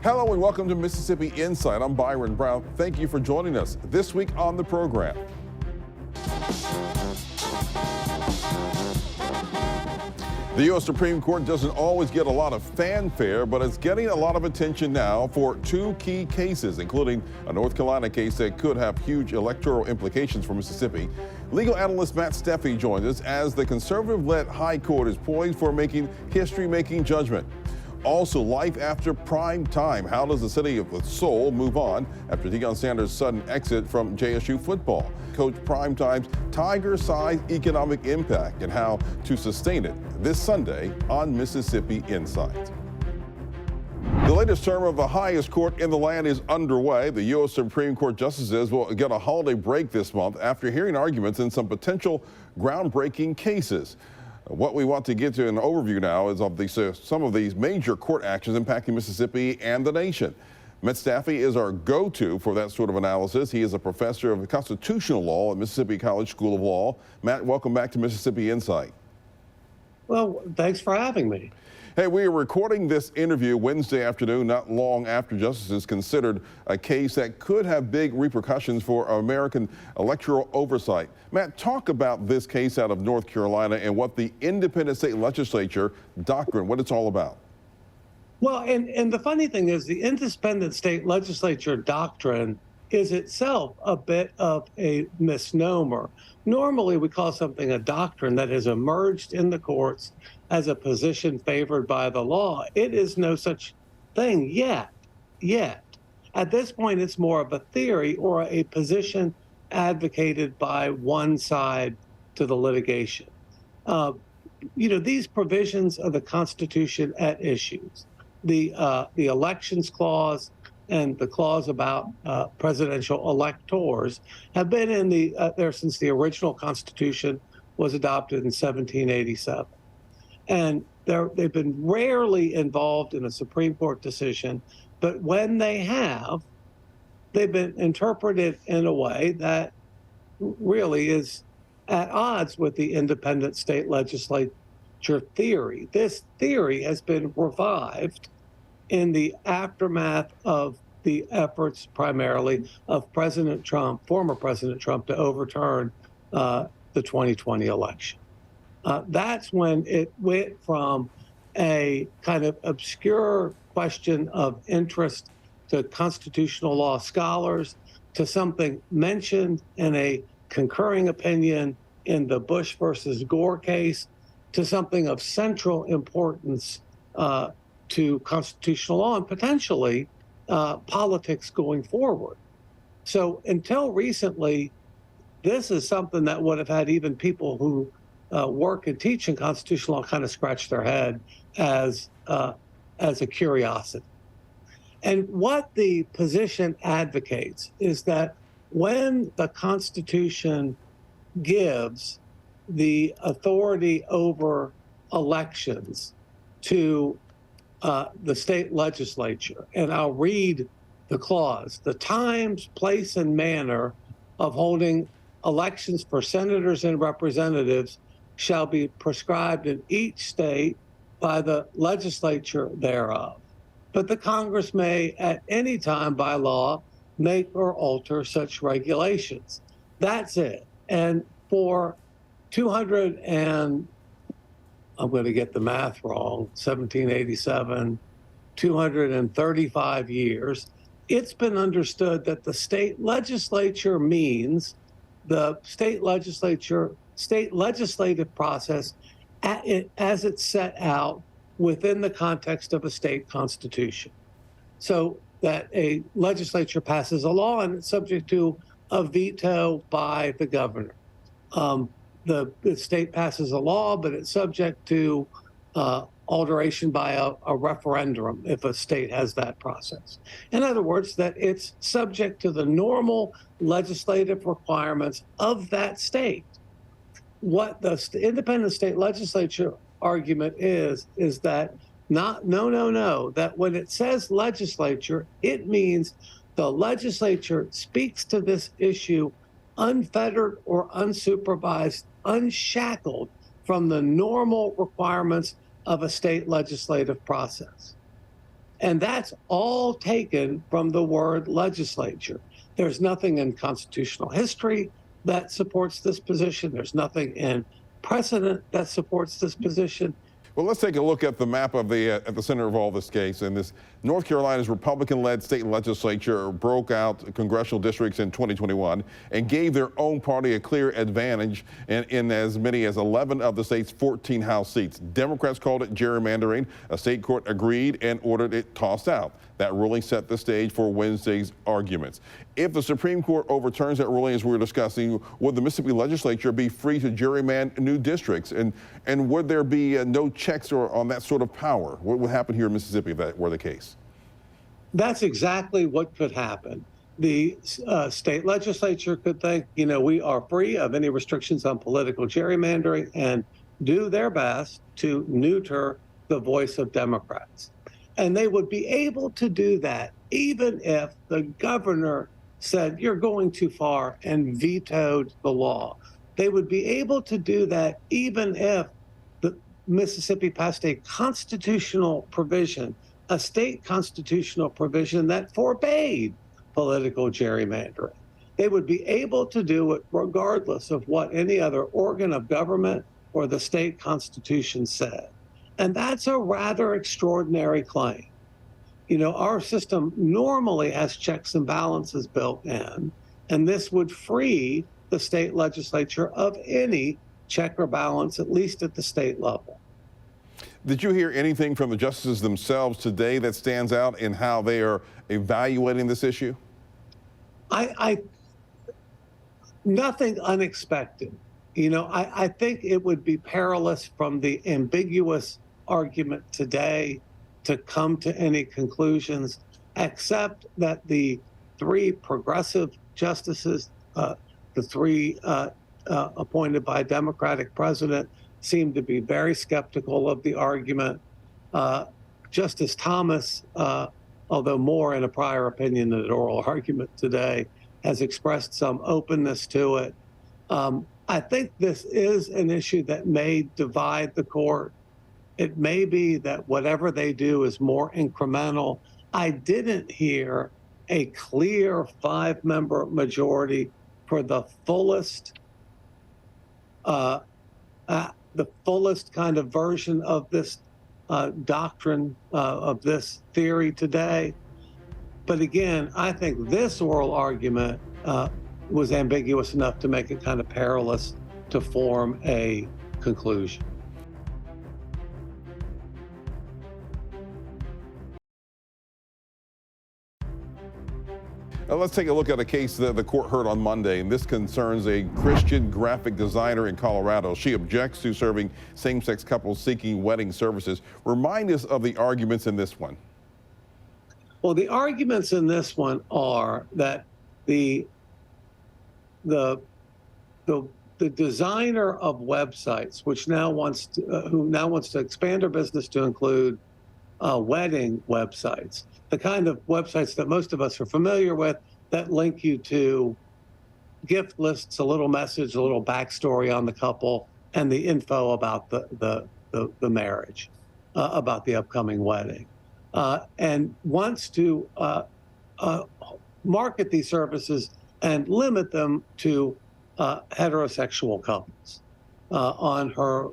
Hello and welcome to Mississippi Insight. I'm Byron Brown. Thank you for joining us this week on the program. The U.S. Supreme Court doesn't always get a lot of fanfare, but it's getting a lot of attention now for two key cases, including a North Carolina case that could have huge electoral implications for Mississippi. Legal analyst Matt Steffey joins us as the conservative-led High Court is poised for making history-making judgment. Also, life after prime time. How does the city of Seoul move on after Deion Sanders' sudden exit from JSU football? Coach Primetime's tiger-sized economic impact and how to sustain it this Sunday on Mississippi Insight. The latest term of the highest court in the land is underway. The U.S. Supreme Court justices will get a holiday break this month after hearing arguments in some potential groundbreaking cases. What we want to get to an overview now is of some of these major court actions impacting Mississippi and the nation. Matt Steffey is our go-to for that sort of analysis. He is a professor of constitutional law at Mississippi College School of Law. Matt, welcome back to Mississippi Insight. Well, thanks for having me. Hey, we are recording this interview Wednesday afternoon, not long after justices considered a case that could have big repercussions for American electoral oversight. Matt, talk about this case out of North Carolina and what the independent state legislature doctrine, what it's all about. Well, and the funny thing is the independent state legislature doctrine is itself a bit of a misnomer. Normally, we call something a doctrine that has emerged in the courts as a position favored by the law. It is no such thing yet. At this point, it's more of a theory or a position advocated by one side to the litigation. These provisions of the Constitution at issues, the elections clause and the clause about presidential electors have been in there since the original Constitution was adopted in 1787. And they've been rarely involved in a Supreme Court decision, but when they have, they've been interpreted in a way that really is at odds with the independent state legislature theory. This theory has been revived in the aftermath of the efforts primarily of President Trump, former President Trump, to overturn the 2020 election. That's when it went from a kind of obscure question of interest to constitutional law scholars to something mentioned in a concurring opinion in the Bush versus Gore case to something of central importance to constitutional law and potentially politics going forward. So until recently, this is something that would have had even people who work and teach in constitutional law kind of scratch their head as a curiosity. And what the position advocates is that when the Constitution gives the authority over elections to the state legislature, and I'll read the clause, the times, place, and manner of holding elections for senators and representatives shall be prescribed in each state by the legislature thereof. But the Congress may at any time by law make or alter such regulations. That's it. And for 200 and, I'm going to get the math wrong, 1787, 235 years, it's been understood that the state legislature means the state legislative process as it's set out within the context of a state constitution. So that a legislature passes a law and it's subject to a veto by the governor. The state passes a law, but it's subject to alteration by a referendum if a state has that process. In other words, that it's subject to the normal legislative requirements of that state. What the independent state legislature argument is that that when it says legislature, it means the legislature speaks to this issue unfettered or unsupervised, unshackled from the normal requirements of a state legislative process. And that's all taken from the word legislature. There's nothing in constitutional history that supports this position. There's nothing in precedent that supports this position. Well, let's take a look at the map of at the center of all this case. And this North Carolina's Republican-led state legislature broke out congressional districts in 2021 and gave their own party a clear advantage in as many as 11 of the state's 14 House seats. Democrats called it gerrymandering. A state court agreed and ordered it tossed out. That ruling set the stage for Wednesday's arguments. If the Supreme Court overturns that ruling, as we were discussing, would the Mississippi legislature be free to gerrymander new districts? And would there be no checks on that sort of power? What would happen here in Mississippi if that were the case? That's exactly what could happen. The state legislature could think, we are free of any restrictions on political gerrymandering and do their best to neuter the voice of Democrats. And they would be able to do that even if the governor said, you're going too far, and vetoed the law. They would be able to do that even if the Mississippi passed a constitutional provision, a state constitutional provision that forbade political gerrymandering. They would be able to do it regardless of what any other organ of government or the state constitution said. And that's a rather extraordinary claim. Our system normally has checks and balances built in, and this would free the state legislature of any check or balance, at least at the state level. Did you hear anything from the justices themselves today that stands out in how they are evaluating this issue? Nothing unexpected. I think it would be perilous from the ambiguous argument today to come to any conclusions, except that the three progressive justices, the three appointed by a Democratic president, seem to be very skeptical of the argument. Justice Thomas, although more in a prior opinion than an oral argument today, has expressed some openness to it. I think this is an issue that may divide the court. It may be that whatever they do is more incremental. I didn't hear a clear 5-member majority for the fullest kind of version of this doctrine, of this theory today. But again, I think this oral argument was ambiguous enough to make it kind of perilous to form a conclusion. Now let's take a look at a case that the court heard on Monday, and this concerns a Christian graphic designer in Colorado. She objects to serving same-sex couples seeking wedding services. Remind us of the arguments in this one. Well, the arguments in this one are that the designer of websites, which now wants to expand her business to include wedding websites, the kind of websites that most of us are familiar with, that link you to gift lists, a little message, a little backstory on the couple, and the info about the marriage, about the upcoming wedding, and wants to market these services and limit them to heterosexual couples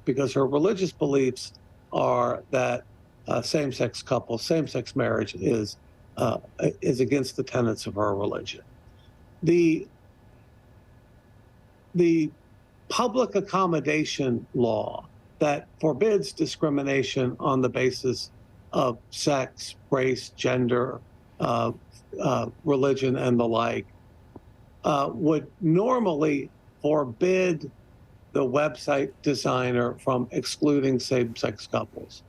because her religious beliefs are that same-sex couples, same-sex marriage is against the tenets of our religion. The public accommodation law that forbids discrimination on the basis of sex, race, gender, religion, and the like would normally forbid the website designer from excluding same-sex couples.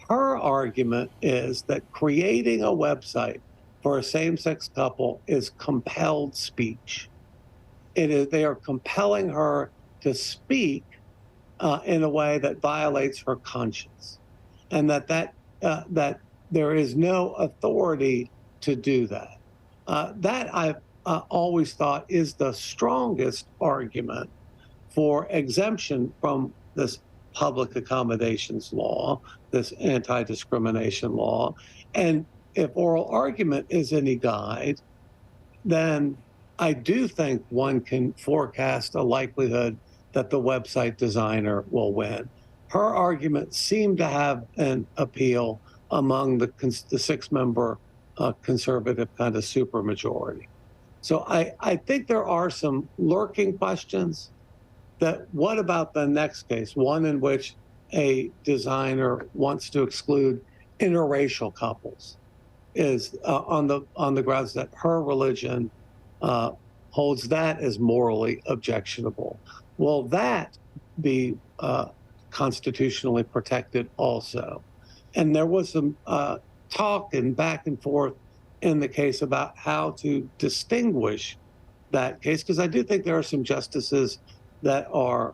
Her argument is that creating a website for a same-sex couple is compelled speech. They are compelling her to speak in a way that violates her conscience, and that there is no authority to do that. That I've always thought is the strongest argument for exemption from this public accommodations law, this anti-discrimination law. And if oral argument is any guide, then I do think one can forecast a likelihood that the website designer will win. Her argument seemed to have an appeal among the 6-member conservative kind of supermajority. So I think there are some lurking questions. That what about the next case, one in which a designer wants to exclude interracial couples, is on the grounds that her religion holds that as morally objectionable. Will that be constitutionally protected also? And there was some talk and back and forth in the case about how to distinguish that case, because I do think there are some justices that are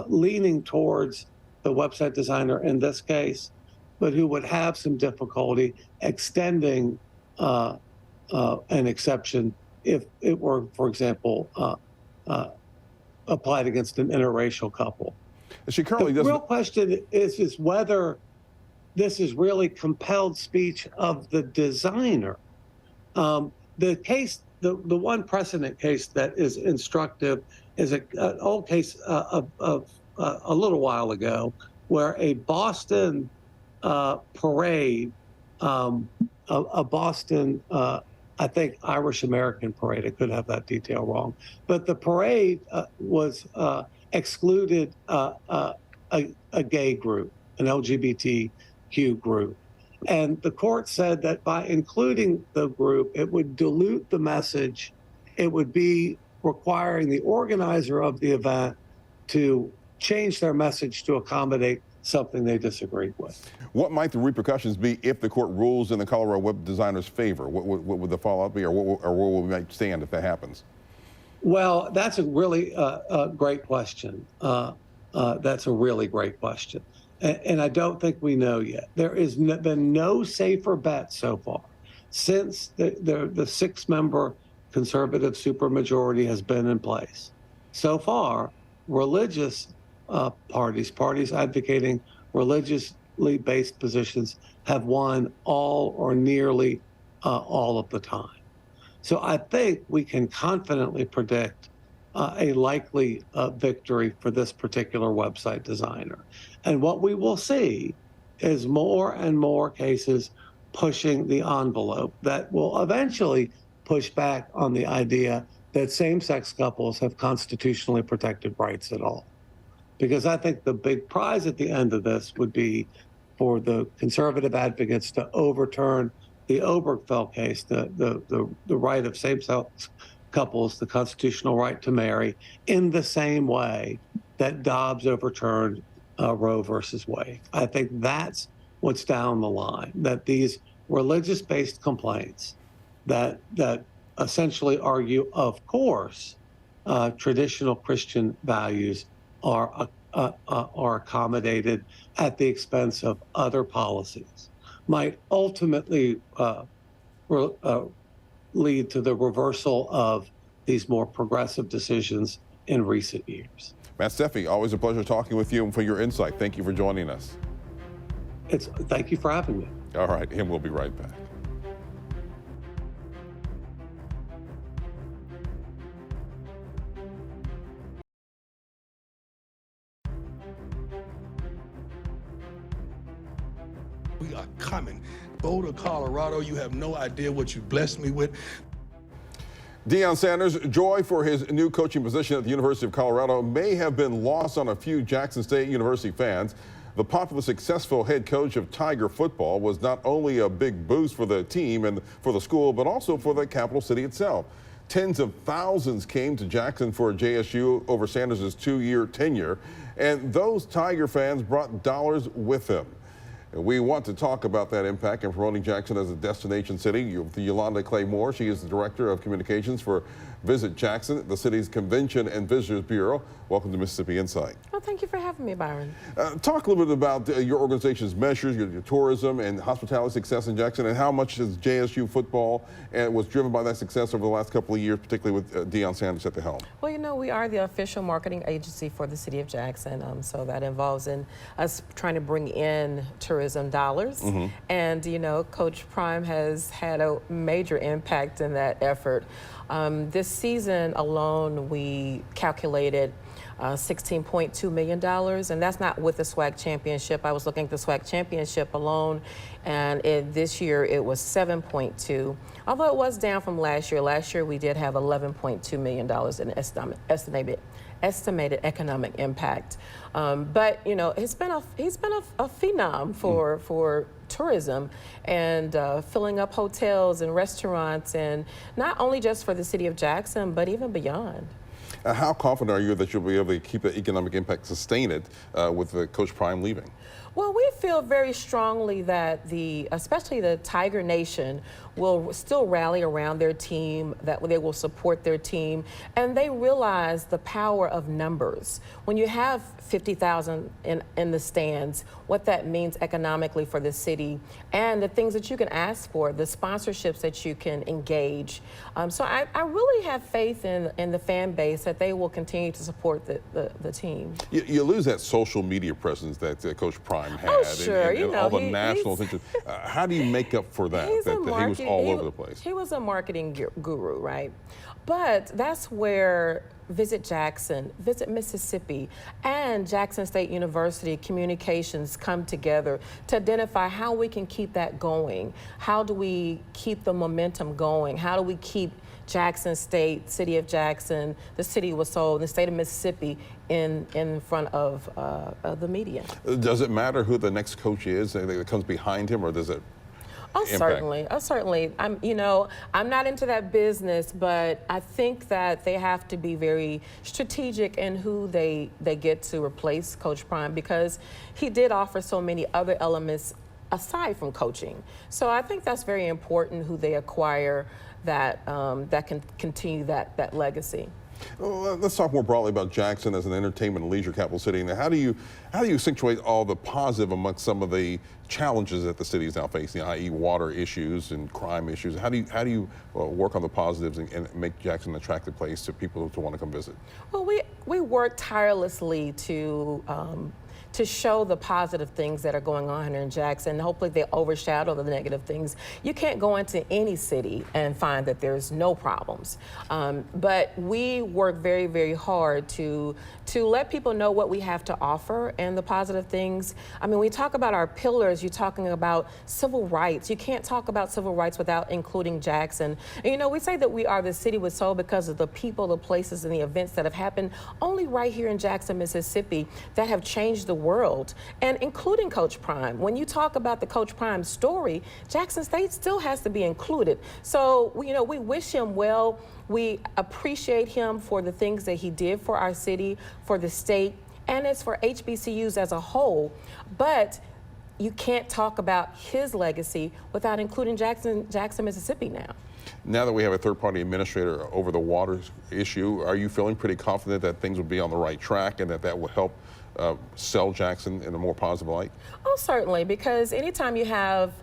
leaning towards the website designer in this case, but who would have some difficulty extending an exception if it were, for example, applied against an interracial couple. She currently doesn't. The real question is whether this is really compelled speech of the designer. The case, the one precedent case that is instructive is an old case of a little while ago, where a Boston parade, a Boston, I think Irish American parade, I could have that detail wrong, but the parade was excluded a gay group, an LGBTQ group. And the court said that by including the group, it would dilute the message. It would be requiring the organizer of the event to change their message to accommodate something they disagreed with. What might the repercussions be if the court rules in the Colorado web designer's favor? What would the fallout be, or where will we might stand if that happens? Well, that's a really great question. That's a really great question. And I don't think we know yet. There has been no safer bet so far since the 6-member conservative supermajority has been in place. So far, religious parties advocating religiously based positions have won all or nearly all of the time. So I think we can confidently predict a likely victory for this particular website designer. And what we will see is more and more cases pushing the envelope that will eventually push back on the idea that same-sex couples have constitutionally protected rights at all. Because I think the big prize at the end of this would be for the conservative advocates to overturn the Obergefell case, the right of same-sex couples, the constitutional right to marry, in the same way that Dobbs overturned Roe versus Wade. I think that's what's down the line, that these religious-based complaints that essentially argue, of course, traditional Christian values are accommodated at the expense of other policies, might ultimately lead to the reversal of these more progressive decisions in recent years. Matt Steffey, always a pleasure talking with you and for your insight. Thank you for joining us. Thank you for having me. All right, and we'll be right back. We are coming. Boulder, Colorado, you have no idea what you blessed me with. Deion Sanders' joy for his new coaching position at the University of Colorado may have been lost on a few Jackson State University fans. The popular, successful head coach of Tiger football was not only a big boost for the team and for the school, but also for the capital city itself. Tens of thousands came to Jackson for JSU over Sanders' 2-year tenure, and those Tiger fans brought dollars with them. We want to talk about that impact in promoting Jackson as a destination city with Yolanda Clay-Moore. She is the Director of Communications for Visit Jackson, the city's Convention and Visitors Bureau. Welcome to Mississippi Insight. Well, thank you for having me, Byron. Talk a little bit about your organization's measures, your tourism and hospitality success in Jackson, and how much is JSU football and was driven by that success over the last couple of years, particularly with Deion Sanders at the helm. Well, you know, we are the official marketing agency for the city of Jackson, so that involves in us trying to bring in tourism dollars. And, you know, Coach Prime has had a major impact in that effort. This season alone, we calculated $16.2 million, and that's not with the SWAC championship. I was looking at the SWAC championship alone, and this year it was 7.2, although it was down from last year. Last year we did have $11.2 million in estimated economic impact. But you know, he's been a phenom for tourism and filling up hotels and restaurants, and not only just for the city of Jackson, but even beyond. How confident are you that you'll be able to keep the economic impact sustained with Coach Prime leaving? Well, we feel very strongly that especially the Tiger Nation will still rally around their team, that they will support their team, and they realize the power of numbers. When you have 50,000 in the stands, what that means economically for the city, and the things that you can ask for, the sponsorships that you can engage. So I really have faith in the fan base that they will continue to support the team. You lose that social media presence that Coach Prime had, oh, sure. and all the national attention. How do you make up for that? That he was all over the place. He was a marketing guru, right? But that's where Visit Jackson, Visit Mississippi, and Jackson State University communications come together to identify how we can keep that going. How do we keep the momentum going? How do we keep Jackson State, City of Jackson, the city was sold, the state of Mississippi in front of the media? Does it matter who the next coach is that comes behind him, or does it? Oh, certainly. Oh, certainly. I'm not into that business, but I think that they have to be very strategic in who they get to replace Coach Prime, because he did offer so many other elements aside from coaching. So I think that's very important, who they acquire that can continue that legacy. Well, let's talk more broadly about Jackson as an entertainment and leisure capital city. Now, how do you accentuate all the positive amongst some of the challenges that the city is now facing, i.e., water issues and crime issues? How do you work on the positives and make Jackson an attractive place to people to want to come visit? Well, we work tirelessly to show the positive things that are going on here in Jackson. Hopefully they overshadow the negative things. You can't go into any city and find that there's no problems. But we work very, very hard to let people know what we have to offer and the positive things. I mean, we talk about our pillars, you're talking about civil rights. You can't talk about civil rights without including Jackson. And, you know, we say that we are the city with soul because of the people, the places, and the events that have happened only right here in Jackson, Mississippi, that have changed the world, and including Coach Prime. When you talk about the Coach Prime story, Jackson State still has to be included. So, we wish him well. We appreciate him for the things that he did for our city, for the state, and it's for HBCUs as a whole. But you can't talk about his legacy without including Jackson, Mississippi now. Now that we have a third-party administrator over the water issue, are you feeling pretty confident that things will be on the right track and that will help sell Jackson in a more positive light? Oh, certainly, because anytime you have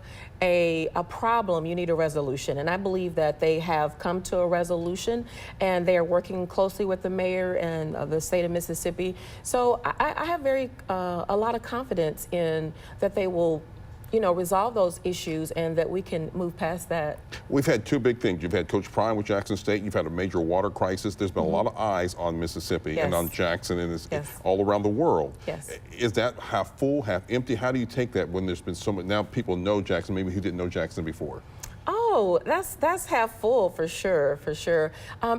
a problem, you need a resolution. And I believe that they have come to a resolution, and they are working closely with the mayor and the state of Mississippi. So I have a lot of confidence in that they will resolve those issues and that we can move past that. We've had two big things. You've had Coach Prime with Jackson State. You've had a major water crisis. There's been a lot of eyes on Mississippi and on Jackson and all around the world. Yes. Is that half full, half empty? How do you take that when there's been so much, now people know Jackson, maybe who didn't know Jackson before? Oh, that's half full for sure, for sure.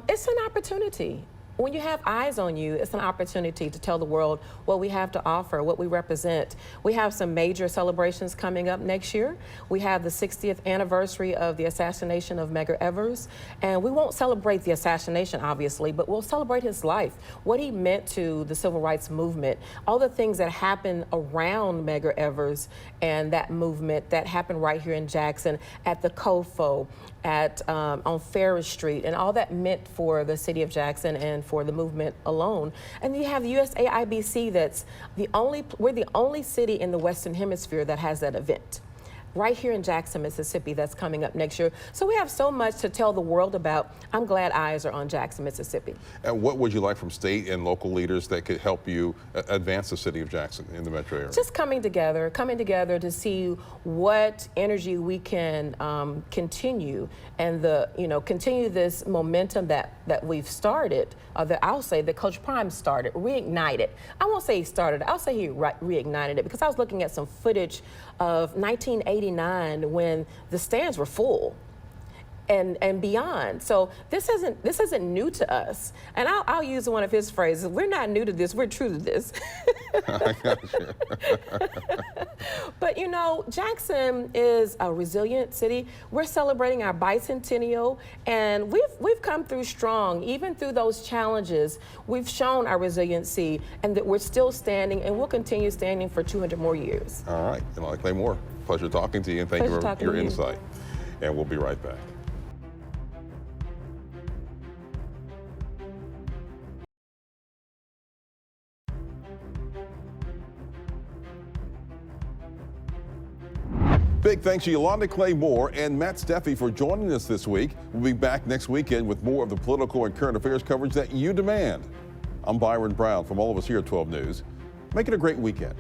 It's an opportunity. when you have eyes on you, it's an opportunity to tell the world what we have to offer, what we represent. We have some major celebrations coming up next year. We have the 60th anniversary of the assassination of Medgar Evers, and we won't celebrate the assassination, obviously, but we'll celebrate his life, what he meant to the civil rights movement, all the things that happened around Medgar Evers and that movement that happened right here in Jackson at the COFO, on Ferris Street, and all that meant for the city of Jackson and for the movement alone. And you have the USAIBC we're the only city in the Western Hemisphere that has that event. Right here in Jackson, Mississippi, that's coming up next year. So we have so much to tell the world about. I'm glad eyes are on Jackson, Mississippi. And what would you like from state and local leaders that could help you advance the city of Jackson in the metro area? Just coming together to see what energy we can continue and continue this momentum that we've started, that I'll say that Coach Prime started, reignited. I won't say he started, I'll say he reignited it, because I was looking at some footage of 1989 when the stands were full and beyond. So this isn't new to us. And I'll use one of his phrases: we're not new to this, we're true to this. I got you. But Jackson is a resilient city. We're celebrating our bicentennial, and we've come through strong. Even through those challenges, we've shown our resiliency, and that we're still standing, and we'll continue standing for 200 more years. All right, Yolanda Clay-Moore, pleasure talking to you, and thank you for your insight. And we'll be right back. Big thanks to Yolanda Clay-Moore and Matt Steffey for joining us this week. We'll be back next weekend with more of the political and current affairs coverage that you demand. I'm Byron Brown from all of us here at 12 News. Make it a great weekend.